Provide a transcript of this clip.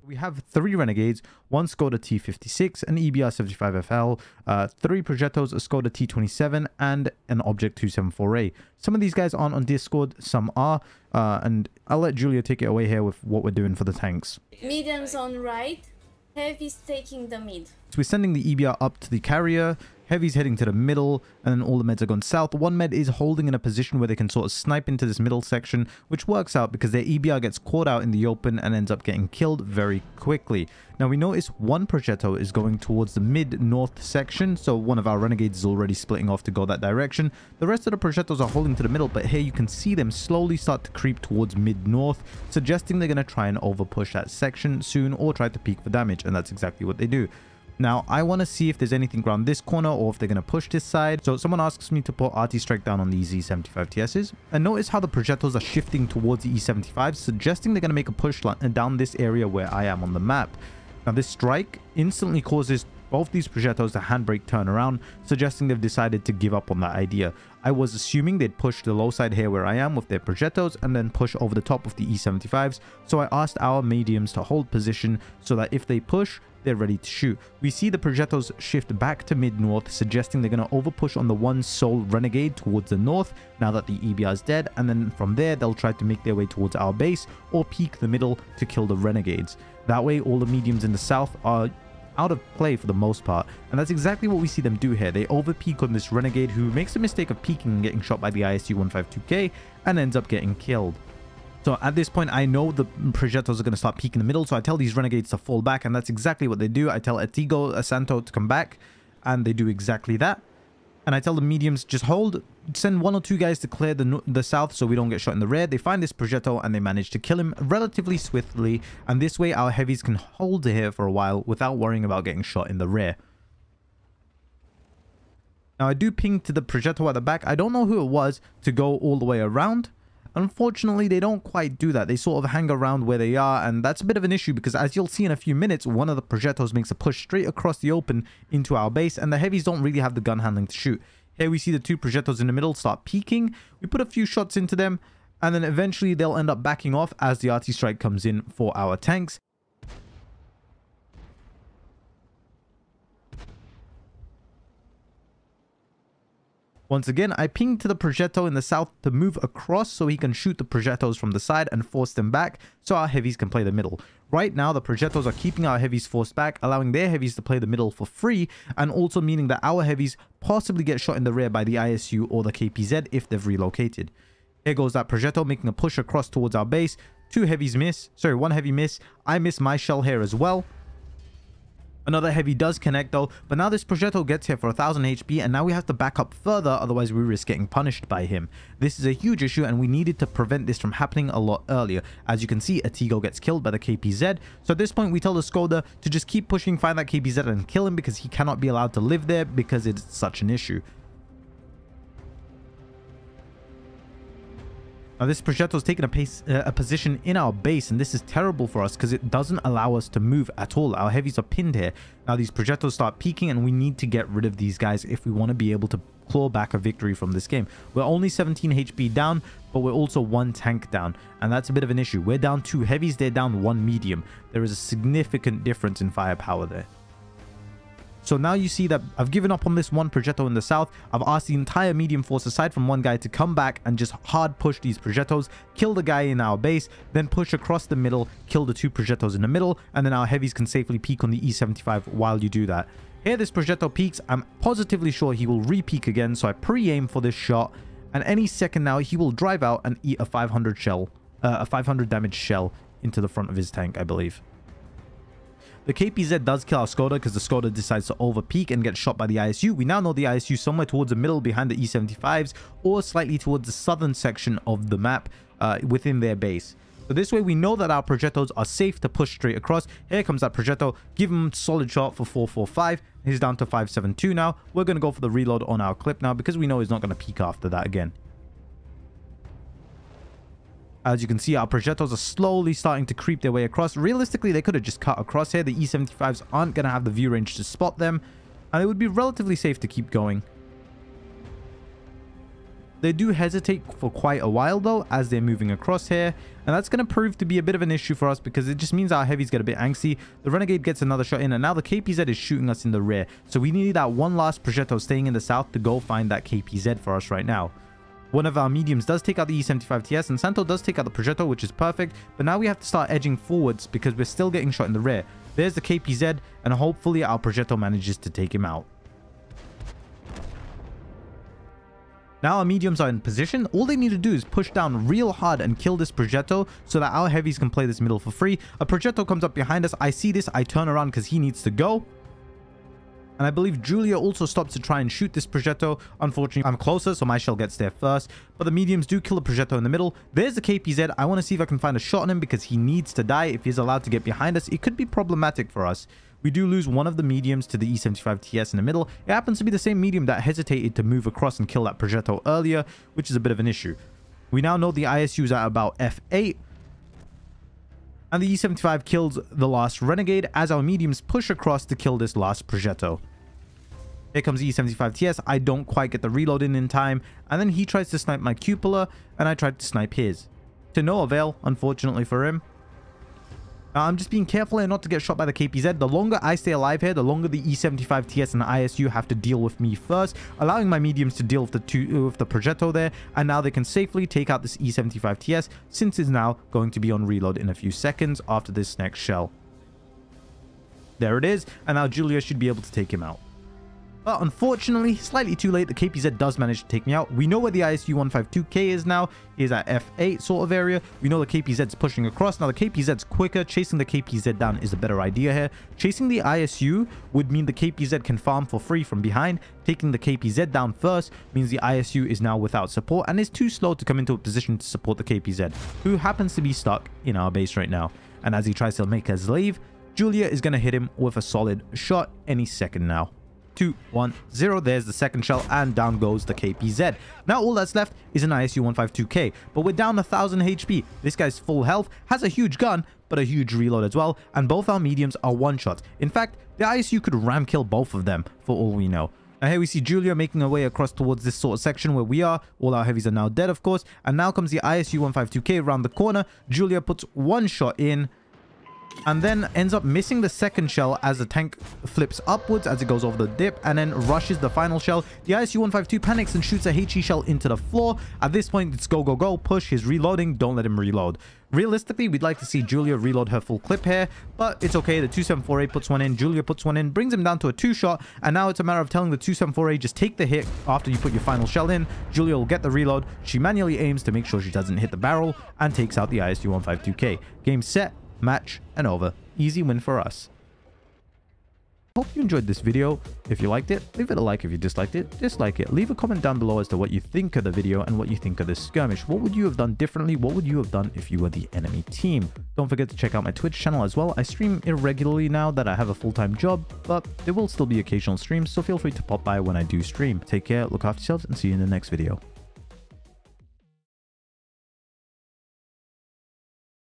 We have 3 Renegades, 1 Skoda T56, an EBR 75FL, 3 Progettos, a Skoda T27, and an Object 274A. Some of these guys aren't on Discord, some are, and I'll let Iulia take it away here with what we're doing for the tanks. Mediums on right, heavy's taking the mid. So we're sending the EBR up to the carrier, heavy's heading to the middle, and then all the meds are going south. One med is holding in a position where they can sort of snipe into this middle section, which works out because their EBR gets caught out in the open and ends up getting killed very quickly. Now we notice one Progetto is going towards the mid-north section, so one of our Renegades is already splitting off to go that direction. The rest of the Progettos are holding to the middle, but here you can see them slowly start to creep towards mid-north, suggesting they're going to try and overpush that section soon or try to peek for damage, and that's exactly what they do. Now, I want to see if there's anything around this corner or if they're going to push this side. So someone asks me to put RT Strike down on these E75 TSs. And notice how the Progettos are shifting towards the E75s, suggesting they're going to make a push down this area where I am on the map. Now, this strike instantly causes both these Progettos to handbrake turn around, suggesting they've decided to give up on that idea. I was assuming they'd push the low side here where I am with their Progettos and then push over the top of the E75s. So I asked our mediums to hold position so that if they push, they're ready to shoot. We see the Progettos shift back to mid-north, suggesting they're going to overpush on the one sole Renegade towards the north now that the EBR is dead, and then from there they'll try to make their way towards our base or peek the middle to kill the Renegades. That way all the mediums in the south are out of play for the most part, and that's exactly what we see them do here. They overpeak on this Renegade who makes the mistake of peeking and getting shot by the ISU 152K and ends up getting killed. So at this point, I know the Progettos are going to start peeking in the middle, so I tell these Renegades to fall back, and that's exactly what they do. I tell Atigo, Asanto to come back, and they do exactly that. And I tell the mediums, just hold, send 1 or 2 guys to clear the south so we don't get shot in the rear. They find this Progetto, and they manage to kill him relatively swiftly, and this way our heavies can hold here for a while without worrying about getting shot in the rear. Now, I do ping to the Progetto at the back. I don't know who it was to go all the way around. Unfortunately, they don't quite do that. They sort of hang around where they are, and that's a bit of an issue because as you'll see in a few minutes, one of the Progettos makes a push straight across the open into our base, and the heavies don't really have the gun handling to shoot. Here we see the 2 Progettos in the middle start peeking. We put a few shots into them, and then eventually they'll end up backing off as the RT Strike comes in for our tanks. Once again, I ping to the Progetto in the south to move across so he can shoot the Progettos from the side and force them back so our heavies can play the middle. Right now, the Progettos are keeping our heavies forced back, allowing their heavies to play the middle for free, and also meaning that our heavies possibly get shot in the rear by the ISU or the KPZ if they've relocated. Here goes that Progetto making a push across towards our base. 2 heavies miss. Sorry, 1 heavy miss. I miss my shell here as well. Another heavy does connect though, but now this Progetto gets here for 1000 HP, and now we have to back up further, otherwise we risk getting punished by him. This is a huge issue, and we needed to prevent this from happening a lot earlier. As you can see, Atigo gets killed by the KPZ, so at this point we tell the Skoda to just keep pushing, find that KPZ and kill him because he cannot be allowed to live there because it's such an issue. Now this Progetto is taking a position in our base, and this is terrible for us because it doesn't allow us to move at all. Our heavies are pinned here. Now these Progettos start peeking, and we need to get rid of these guys if we want to be able to claw back a victory from this game. We're only 17 HP down, but we're also 1 tank down, and that's a bit of an issue. We're down 2 heavies, they're down 1 medium. There is a significant difference in firepower there. So now you see that I've given up on this one Progetto in the south. I've asked the entire medium force, aside from 1 guy, to come back and just hard push these Progettos, kill the guy in our base, then push across the middle, kill the 2 Progettos in the middle, and then our heavies can safely peek on the E75 while you do that. Here this Progetto peeks. I'm positively sure he will re-peek again, so I pre-aim for this shot, and any second now he will drive out and eat a 500 damage shell into the front of his tank, I believe. The KPZ does kill our Skoda because the Skoda decides to overpeak and get shot by the ISU. We now know the ISU somewhere towards the middle behind the E75s or slightly towards the southern section of the map within their base. So this way we know that our Progettos are safe to push straight across. Here comes that Progetto. Give him a solid shot for 445. He's down to 572 now. We're going to go for the reload on our clip now because we know he's not going to peek after that again. As you can see, our Progettos are slowly starting to creep their way across. Realistically, they could have just cut across here. The E75s aren't going to have the view range to spot them, and it would be relatively safe to keep going. They do hesitate for quite a while though as they're moving across here, and that's going to prove to be a bit of an issue for us because it just means our heavies get a bit angsty. The renegade gets another shot in, and now the KPZ is shooting us in the rear, so we need that one last progetto staying in the south to go find that KPZ for us right now. One of our mediums does take out the E75TS, and Santo does take out the progetto, which is perfect, but now we have to start edging forwards because we're still getting shot in the rear. There's the KPZ, and hopefully our progetto manages to take him out. Now our mediums are in position. All they need to do is push down real hard and kill this progetto so that our heavies can play this middle for free. A progetto comes up behind us. I see this. I turn around because he needs to go. And I believe Iulia also stops to try and shoot this progetto. Unfortunately, I'm closer, so my shell gets there first. But the mediums do kill a progetto in the middle. There's the KPZ. I want to see if I can find a shot on him because he needs to die. If he's allowed to get behind us, it could be problematic for us. We do lose one of the mediums to the E75TS in the middle. It happens to be the same medium that hesitated to move across and kill that progetto earlier, which is a bit of an issue. We now know the ISU is at about F8. And the E75 kills the last renegade as our mediums push across to kill this last progetto. Here comes the E75TS. I don't quite get the reload in time. And then he tries to snipe my cupola, and I tried to snipe his. To no avail, unfortunately for him. I'm just being careful here not to get shot by the KPZ. The longer I stay alive here, the longer the E75TS and the ISU have to deal with me first, allowing my mediums to deal with the progetto there, and now they can safely take out this E75TS since it's now going to be on reload in a few seconds after this next shell. There it is, and now Iulia should be able to take him out. But unfortunately, slightly too late, the KPZ does manage to take me out. We know where the ISU 152K is now. He is at F8 sort of area. We know the KPZ's pushing across. Now the KPZ's quicker. Chasing the KPZ down is a better idea here. Chasing the ISU would mean the KPZ can farm for free from behind. Taking the KPZ down first means the ISU is now without support and is too slow to come into a position to support the KPZ, who happens to be stuck in our base right now. And as he tries to make us leave, Iulia is going to hit him with a solid shot any second now. 2, 1, 0. There's the second shell, and down goes the KPZ. Now all that's left is an ISU 152K, but we're down 1000 HP. This guy's full health, has a huge gun, but a huge reload as well, and both our mediums are one-shots. In fact, the ISU could ram kill both of them for all we know. Now here we see Iulia making her way across towards this sort of section where we are. All our heavies are now dead, of course, and now comes the ISU 152K around the corner. Iulia puts one shot in, and then ends up missing the second shell as the tank flips upwards as it goes over the dip, and then rushes the final shell. The ISU-152 panics and shoots a HE shell into the floor. At this point, it's go, go, go. Push. He's reloading. Don't let him reload. Realistically, we'd like to see Iulia reload her full clip here, but it's okay. The 2748 puts one in. Iulia puts one in, brings him down to a 2-shot, and now it's a matter of telling the 2748 just take the hit after you put your final shell in. Iulia will get the reload. She manually aims to make sure she doesn't hit the barrel and takes out the ISU-152K. Game set. Match and over. Easy win for us. Hope you enjoyed this video. If you liked it, leave it a like. If you disliked it, dislike it. Leave a comment down below as to what you think of the video and what you think of this skirmish. What would you have done differently? What would you have done if you were the enemy team? Don't forget to check out my Twitch channel as well. I stream irregularly now that I have a full-time job, but there will still be occasional streams, so feel free to pop by when I do stream. Take care, look after yourselves, and see you in the next video.